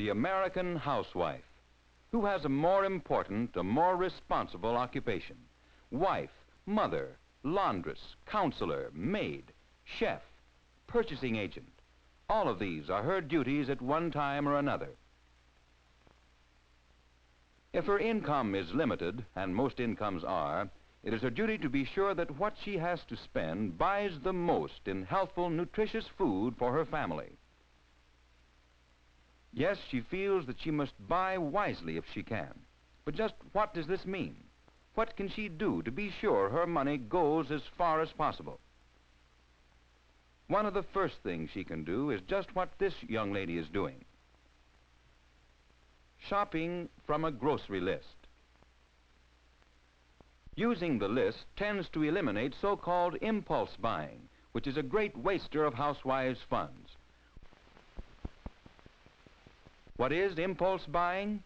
The American housewife. Who has a more important, a more responsible occupation? Wife, mother, laundress, counselor, maid, chef, purchasing agent. All of these are her duties at one time or another. If her income is limited, and most incomes are, it is her duty to be sure that what she has to spend buys the most in healthful, nutritious food for her family. Yes, she feels that she must buy wisely if she can. But just what does this mean? What can she do to be sure her money goes as far as possible? One of the first things she can do is just what this young lady is doing. Shopping from a grocery list. Using the list tends to eliminate so-called impulse buying, which is a great waster of housewives' funds. What is impulse buying?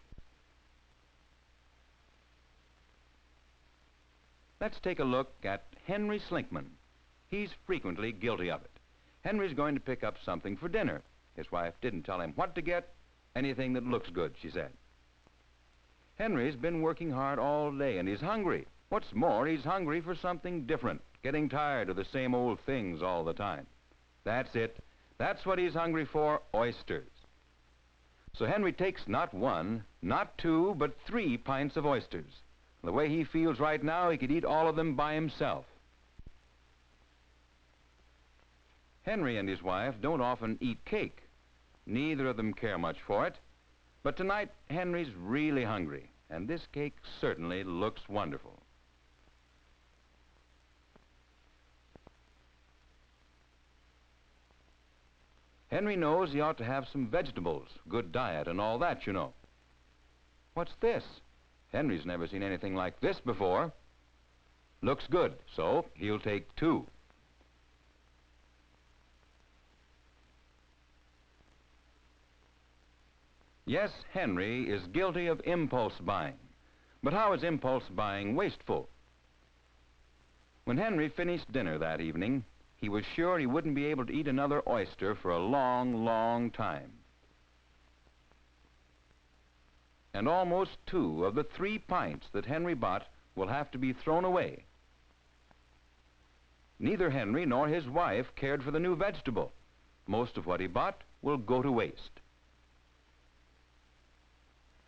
Let's take a look at Henry Slinkman. He's frequently guilty of it. Henry's going to pick up something for dinner. His wife didn't tell him what to get. Anything that looks good, she said. Henry's been working hard all day and he's hungry. What's more, he's hungry for something different, getting tired of the same old things all the time. That's it. That's what he's hungry for, oysters. So Henry takes not one, not two, but 3 pints of oysters. The way he feels right now, he could eat all of them by himself. Henry and his wife don't often eat cake. Neither of them care much for it. But tonight, Henry's really hungry, and this cake certainly looks wonderful. Henry knows he ought to have some vegetables, good diet, and all that, you know. What's this? Henry's never seen anything like this before. Looks good, so he'll take 2. Yes, Henry is guilty of impulse buying. But how is impulse buying wasteful? When Henry finished dinner that evening, he was sure he wouldn't be able to eat another oyster for a long, long time. And almost 2 of the 3 pints that Henry bought will have to be thrown away. Neither Henry nor his wife cared for the new vegetable. Most of what he bought will go to waste.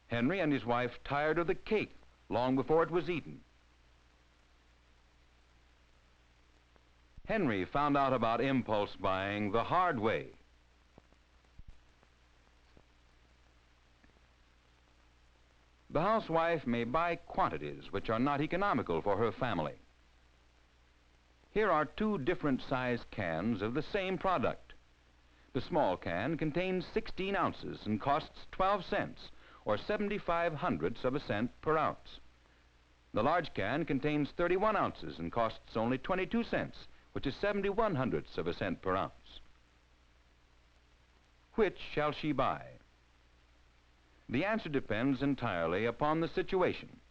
Henry and his wife tired of the cake long before it was eaten. Henry found out about impulse buying the hard way. The housewife may buy quantities which are not economical for her family. Here are 2 different size cans of the same product. The small can contains 16 ounces and costs 12 cents, or 75/100ths of a cent per ounce. The large can contains 31 ounces and costs only 22 cents, which is 71/100ths of a cent per ounce. Which shall she buy? The answer depends entirely upon the situation.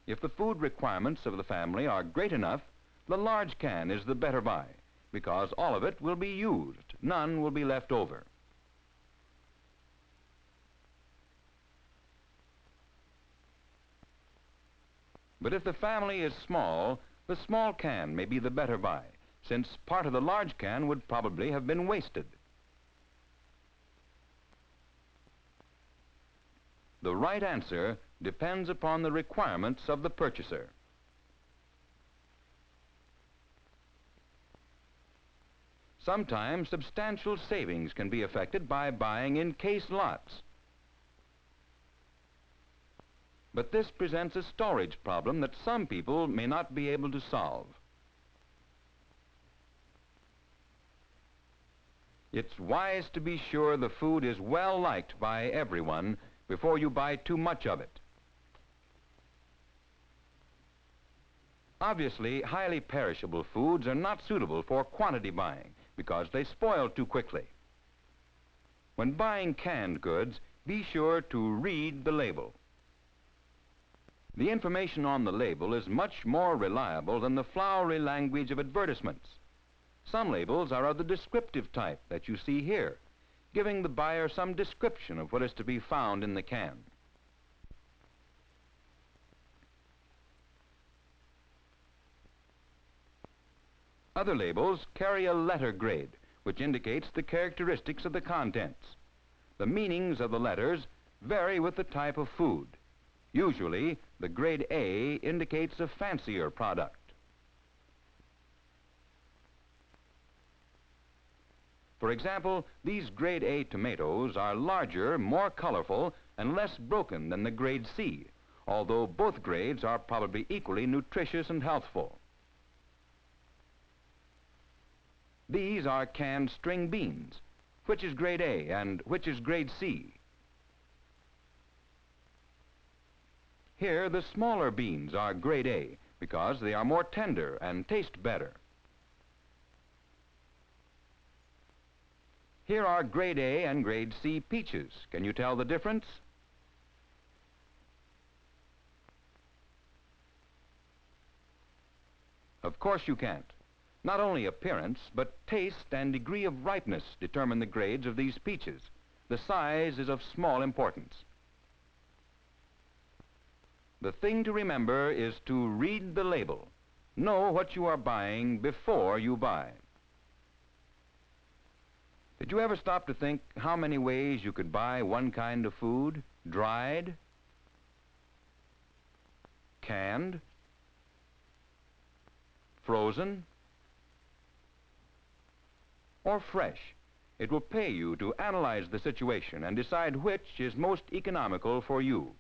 If the food requirements of the family are great enough, the large can is the better buy, because all of it will be used. None will be left over. But if the family is small, the small can may be the better buy, since part of the large can would probably have been wasted. The right answer depends upon the requirements of the purchaser. Sometimes substantial savings can be effected by buying in case lots. But this presents a storage problem that some people may not be able to solve. It's wise to be sure the food is well liked by everyone before you buy too much of it. Obviously, highly perishable foods are not suitable for quantity buying because they spoil too quickly. When buying canned goods, be sure to read the label. The information on the label is much more reliable than the flowery language of advertisements. Some labels are of the descriptive type that you see here. giving the buyer some description of what is to be found in the can. Other labels carry a letter grade, which indicates the characteristics of the contents. The meanings of the letters vary with the type of food. Usually, the grade A indicates a fancier product. For example, these grade A tomatoes are larger, more colorful, and less broken than the grade C, although both grades are probably equally nutritious and healthful. These are canned string beans. Which is grade A and which is grade C? Here, the smaller beans are grade A because they are more tender and taste better. Here are grade A and grade C peaches. Can you tell the difference? Of course you can't. Not only appearance, but taste and degree of ripeness determine the grades of these peaches. The size is of small importance. The thing to remember is to read the label. Know what you are buying before you buy. Did you ever stop to think how many ways you could buy one kind of food? Dried, canned, frozen, or fresh? It will pay you to analyze the situation and decide which is most economical for you.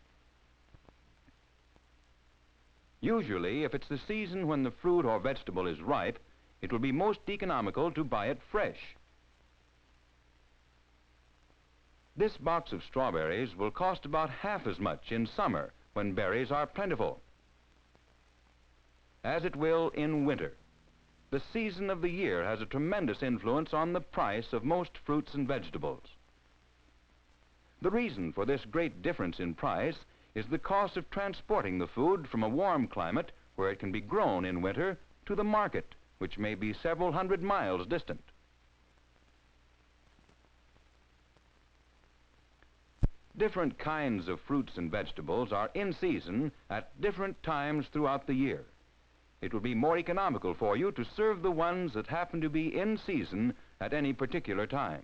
Usually, if it's the season when the fruit or vegetable is ripe, it will be most economical to buy it fresh. This box of strawberries will cost about half as much in summer when berries are plentiful, as it will in winter. The season of the year has a tremendous influence on the price of most fruits and vegetables. The reason for this great difference in price is the cost of transporting the food from a warm climate where it can be grown in winter to the market, which may be several hundred miles distant. Different kinds of fruits and vegetables are in season at different times throughout the year. It will be more economical for you to serve the ones that happen to be in season at any particular time.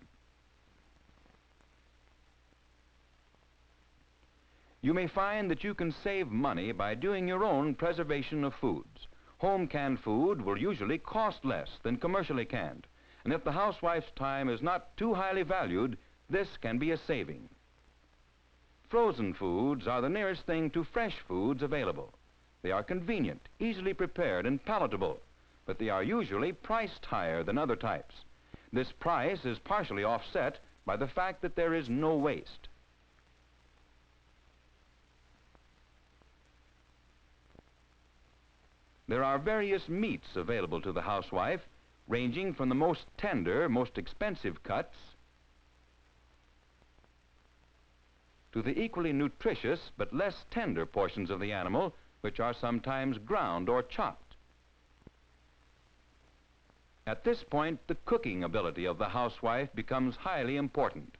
You may find that you can save money by doing your own preservation of foods. Home canned food will usually cost less than commercially canned, and if the housewife's time is not too highly valued, this can be a saving. Frozen foods are the nearest thing to fresh foods available. They are convenient, easily prepared, and palatable, but they are usually priced higher than other types. This price is partially offset by the fact that there is no waste. There are various meats available to the housewife, ranging from the most tender, most expensive cuts to the equally nutritious but less tender portions of the animal, which are sometimes ground or chopped. At this point, the cooking ability of the housewife becomes highly important.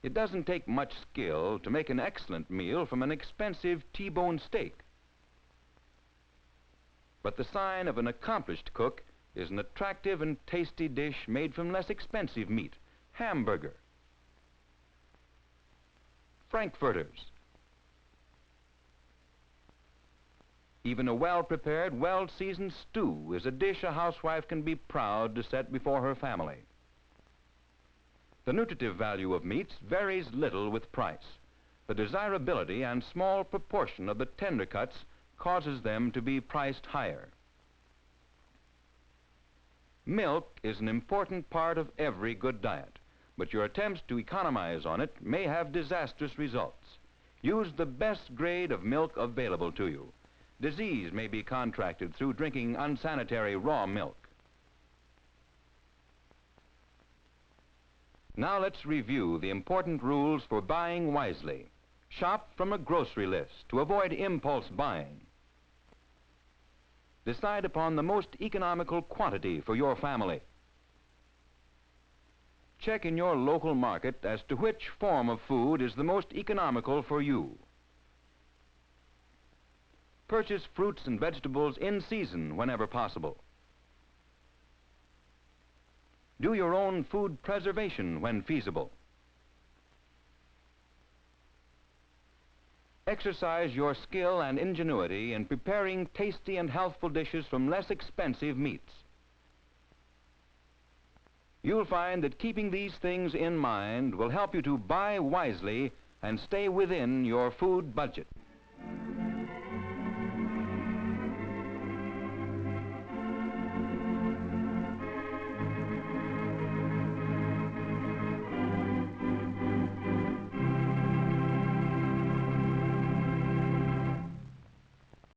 It doesn't take much skill to make an excellent meal from an expensive T-bone steak. But the sign of an accomplished cook is an attractive and tasty dish made from less expensive meat: hamburger, frankfurters. Even a well-prepared, well-seasoned stew is a dish a housewife can be proud to set before her family. The nutritive value of meats varies little with price. The desirability and small proportion of the tender cuts causes them to be priced higher. Milk is an important part of every good diet, but your attempts to economize on it may have disastrous results. Use the best grade of milk available to you. Disease may be contracted through drinking unsanitary raw milk. Now let's review the important rules for buying wisely. Shop from a grocery list to avoid impulse buying. Decide upon the most economical quantity for your family. check in your local market as to which form of food is the most economical for you. Purchase fruits and vegetables in season whenever possible. Do your own food preservation when feasible. Exercise your skill and ingenuity in preparing tasty and healthful dishes from less expensive meats. You'll find that keeping these things in mind will help you to buy wisely and stay within your food budget.